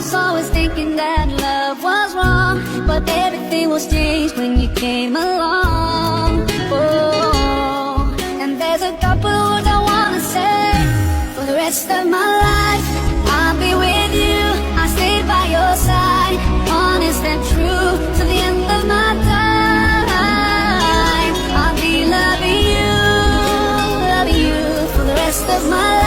was always thinking that love was wrong, but everything was changed when you came along. Oh, and there's a couple words I wanna say. For the rest of my life, I'll be with you. I'll stay by your side, honest and true, to the end of my time. I'll be loving you for the rest of my life.